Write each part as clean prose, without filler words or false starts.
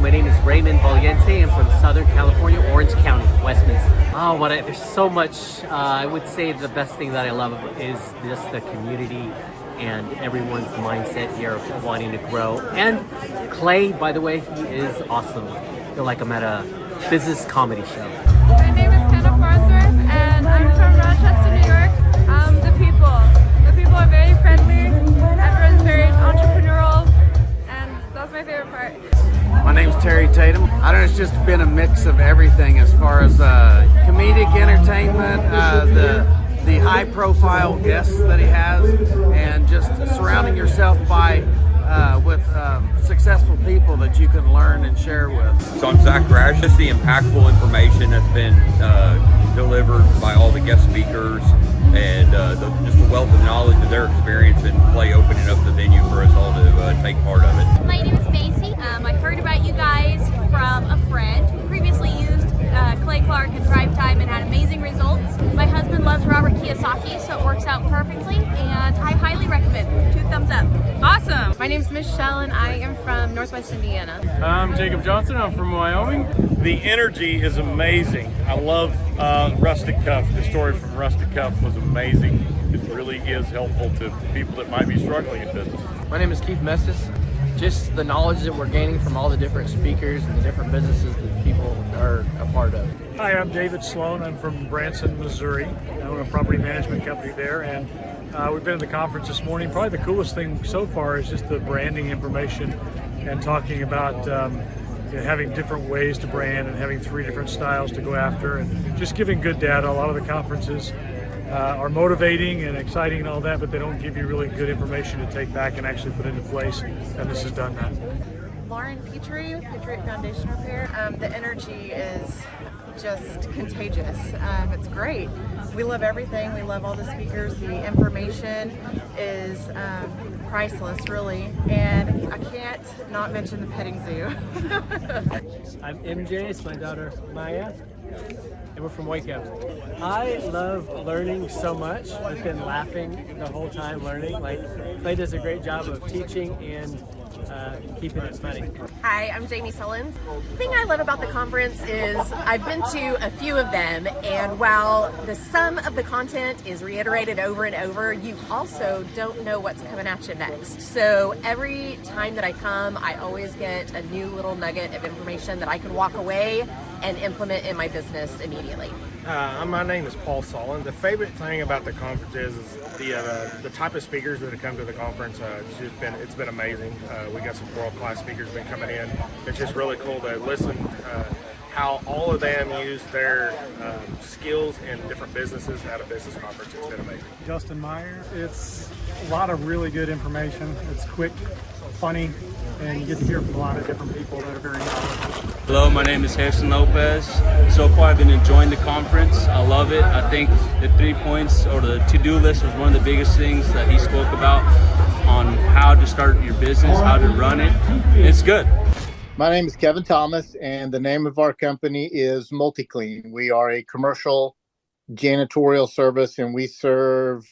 my name is Raymond Valiente. I'm from Southern California, Orange County, Westminster. There's so much. I would say the best thing that I love is just the community and everyone's mindset here of wanting to grow. And Clay, by the way, he is awesome. I feel like I'm at a business comedy show. My name is Kenna Farnsworth, and I'm from Rochester, New York. The people are very friendly. Everyone's very entrepreneurial, and that's my favorite part. My name's Terry Tatum. I don't know, it's just been a mix of everything as far as comedic entertainment, the high-profile guests that he has, and just surrounding yourself with successful people that you can learn and share with. So I'm Zach Rash. Just the impactful information that's been delivered by all the guest speakers, and just the wealth of knowledge of their experience, and Clay opening up the venue for us all to take part of it. My name is Macy. I heard about you guys from a friend who previously used Clay Clark and Thrivetime and had amazing results. My husband loves Robert Kiyosaki, so it works out perfectly, and I highly recommend. 2 thumbs up. Awesome. My name is Michelle, and I am from Northwest Indiana. I'm Jacob Johnson. I'm from Wyoming. The energy is amazing. I love Rustic Cuff. The story from Rustic Cuff was amazing. It really is helpful to people that might be struggling in business. My name is Keith Messis. Just the knowledge that we're gaining from all the different speakers and the different businesses that people are a part of. Hi, I'm David Sloan. I'm from Branson, Missouri. I own a property management company there, and we've been at the conference this morning. Probably the coolest thing so far is just the branding information and talking about having different ways to brand and having 3 different styles to go after, and just giving good data. A lot of the conferences are motivating and exciting and all that, but they don't give you really good information to take back and actually put into place, and this has done that. Lauren Petrie, Patriot Foundation Repair. The energy is just contagious. It's great. We love everything. We love all the speakers. The information is priceless, really. And I can't not mention the petting zoo. I'm MJ, it's my daughter Maya, and we're from Waco. I love learning so much. I've been laughing the whole time learning. Clay does a great job of teaching and keeping it funny. Hi, I'm Jamie Sullins. The thing I love about the conference is I've been to a few of them, and while the sum of the content is reiterated over and over, you also don't know what's coming at you next. So every time that I come, I always get a new little nugget of information that I can walk away and implement in my business immediately. My name is Paul Solon. The favorite thing about the conference is the type of speakers that have come to the conference. It's been amazing. We got some world-class speakers been coming in. It's just really cool to listen how all of them use their skills in different businesses at a business conference. It's been amazing. Justin Meyer. It's a lot of really good information. It's quick, funny, and you get to hear from a lot of different people that are very knowledgeable. Hello, my name is Harrison Lopez. So far I've been enjoying the conference. I love it. I think the 3 points or the to-do list was one of the biggest things that he spoke about on how to start your business, how to run it. It's good. My name is Kevin Thomas, and the name of our company is MultiClean. We are a commercial janitorial service, and we serve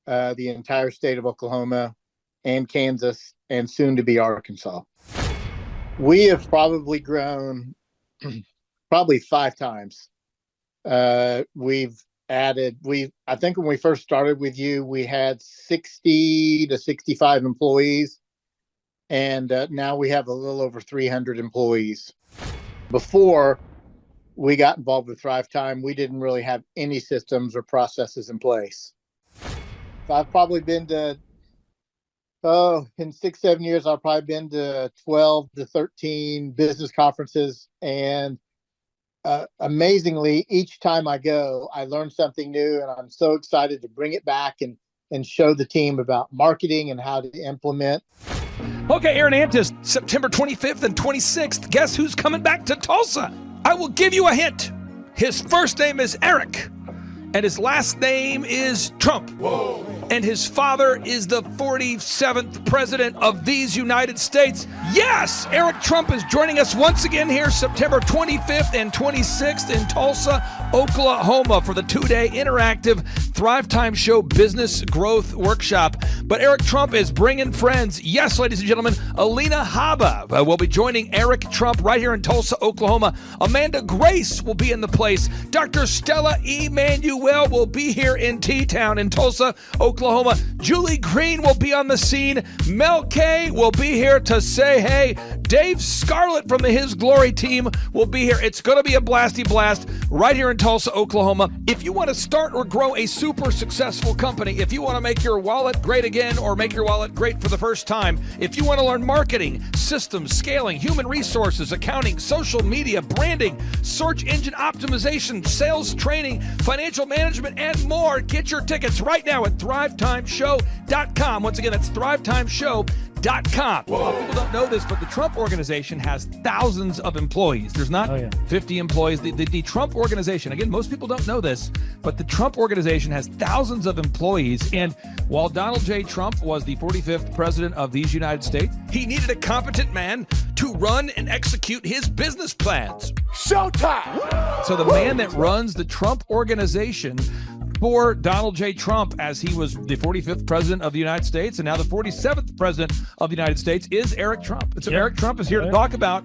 the entire state of Oklahoma and Kansas and soon to be Arkansas. We have probably grown 5 times. We've added, I think when we first started with you, we had 60 to 65 employees. And now we have a little over 300 employees. Before we got involved with Thrivetime, we didn't really have any systems or processes in place. So I've probably been to, in 6-7 years, I've probably been to 12 to 13 business conferences. And amazingly, each time I go, I learn something new, and I'm so excited to bring it back and show the team about marketing and how to implement. Okay, Aaron Antis, September 25th and 26th. Guess who's coming back to Tulsa? I will give you a hint. His first name is Eric, and his last name is Trump. Whoa. and his father is the 47th president of these United States. Yes, Eric Trump is joining us once again here September 25th and 26th in Tulsa, Oklahoma for the two-day interactive Thrivetime Show Business Growth Workshop. But Eric Trump is bringing friends. Yes, ladies and gentlemen, Alina Habba will be joining Eric Trump right here in Tulsa, Oklahoma. Amanda Grace will be in the place. Dr. Stella Emanuel will be here in T-Town in Tulsa, Oklahoma. Julie Green will be on the scene. Mel K will be here to say hey. Dave Scarlett from the His Glory team will be here. It's going to be a blasty blast right here in Tulsa, Oklahoma. If you want to start or grow a super successful company, if you want to make your wallet great again or make your wallet great for the first time, if you want to learn marketing, systems, scaling, human resources, accounting, social media, branding, search engine optimization, sales training, financial management, and more, get your tickets right now at thrivetimeshow.com. Once again, that's thrivetimeshow.com. Well, people don't know this, but the Trump Organization has thousands of employees. There's not 50 employees. The Trump Organization, again, most people don't know this, but the Trump Organization has thousands of employees. And while Donald J. Trump was the 45th president of these United States, he needed a competent man to run and execute his business plans. Showtime! So the man that runs the Trump Organization for Donald J. Trump, as he was the 45th president of the United States and now the 47th president of the United States, is Eric Trump. And so Eric Trump is here to talk about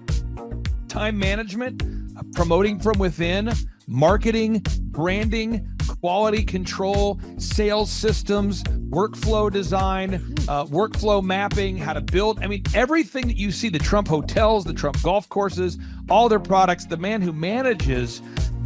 time management, promoting from within, marketing, branding, quality control, sales systems, workflow design, workflow mapping, how to build. I mean, everything that you see, the Trump hotels, the Trump golf courses, all their products, the man who manages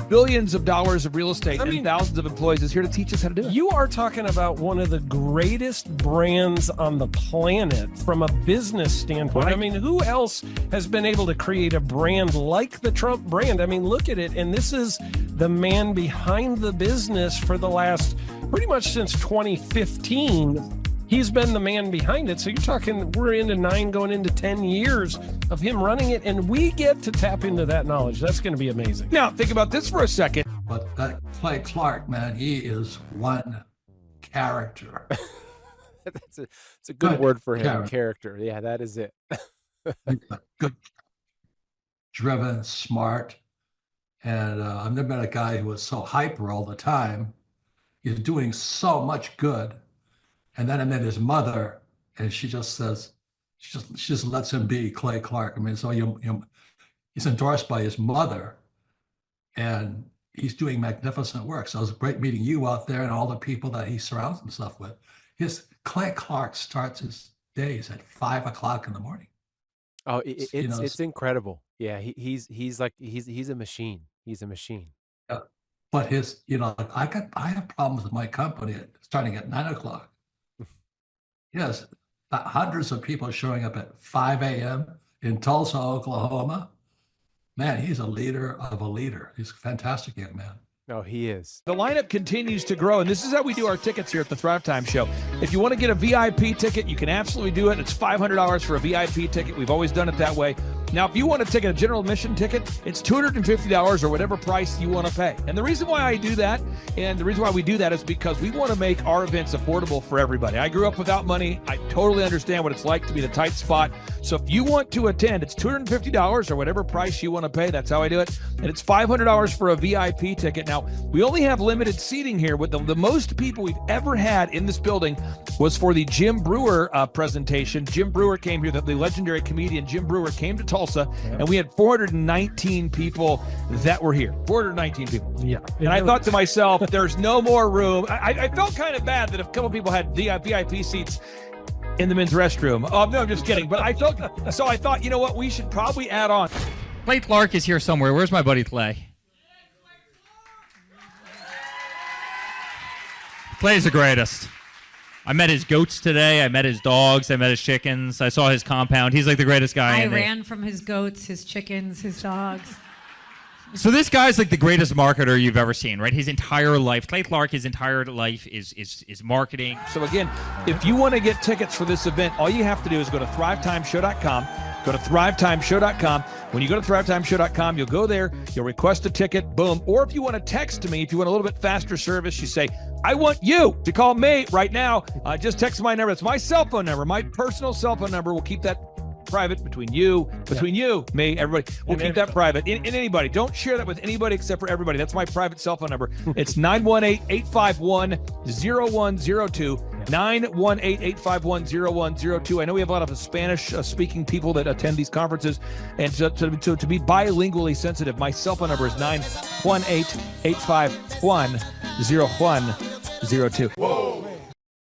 billions of dollars of real estate and thousands of employees is here to teach us how to do it. You are talking about one of the greatest brands on the planet from a business standpoint. Right. I mean, who else has been able to create a brand like the Trump brand? I mean, look at it. And this is the man behind the business for the last pretty much since 2015. He's been the man behind it. So you're talking, we're into 9 going into 10 years of him running it, and we get to tap into that knowledge. That's going to be amazing. Now, think about this for a second. But that Clay Clark, man, he is one character. It's a good word for him, character. Yeah, that is it. Good, driven, smart. And I've never met a guy who was so hyper all the time. He's doing so much good. And then I met his mother, and she just says, she just lets him be Clay Clark. I mean, so he's endorsed by his mother, and he's doing magnificent work. So it was great meeting you out there and all the people that he surrounds himself with. Clay Clark starts his days at 5 o'clock in the morning. Oh, it's incredible. Yeah, he's a machine. He's a machine. Yeah. But I have problems with my company starting at 9 o'clock. Yes, hundreds of people showing up at 5 a.m. in Tulsa, Oklahoma. Man, he's a leader of a leader. He's a fantastic young man. No, he is. The lineup continues to grow, and this is how we do our tickets here at the Thrivetime Show. If you want to get a VIP ticket, you can absolutely do it. It's $500 for a VIP ticket. We've always done it that way. Now, if you want to take a general admission ticket, it's $250 or whatever price you want to pay. And the reason why I do that, and the reason why we do that is because we want to make our events affordable for everybody. I grew up without money. I totally understand what it's like to be in a tight spot. So if you want to attend, it's $250 or whatever price you want to pay. That's how I do it. And it's $500 for a VIP ticket. Now, we only have limited seating here. With the most people we've ever had in this building was for the Jim Brewer presentation. Jim Brewer came here, the legendary comedian Jim Brewer came to Tulsa, and we had 419 people that were here. 419 people. Yeah. And I thought to myself, there's no more room. I felt kind of bad that a couple people had VIP seats in the men's restroom. Oh, no, I'm just kidding. But I thought, you know what? We should probably add on. Clay Clark is here somewhere. Where's my buddy Clay? Clay's the greatest. I met his goats today. I met his dogs. I met his chickens. I saw his compound. He's like the greatest guy. I ran from his goats, his chickens, his dogs. So this guy's like the greatest marketer you've ever seen, right? His entire life, Clay Clark, his entire life is marketing. So again, if you want to get tickets for this event, all you have to do is go to thrivetimeshow.com. Go to thrivetimeshow.com. When you go to thrivetimeshow.com, you'll go there, you'll request a ticket, boom. Or if you want to text me, if you want a little bit faster service, you say, I want you to call me right now. Just text my number. It's my cell phone number, my personal cell phone number. We'll keep that private between you, me, everybody. We'll keep that private. In anybody. Don't share that with anybody except for everybody. That's my private cell phone number. It's 918-851-0102. 918-851-0102. I know we have a lot of Spanish-speaking people that attend these conferences, and to be bilingually sensitive, my cell phone number is 918-851-0102.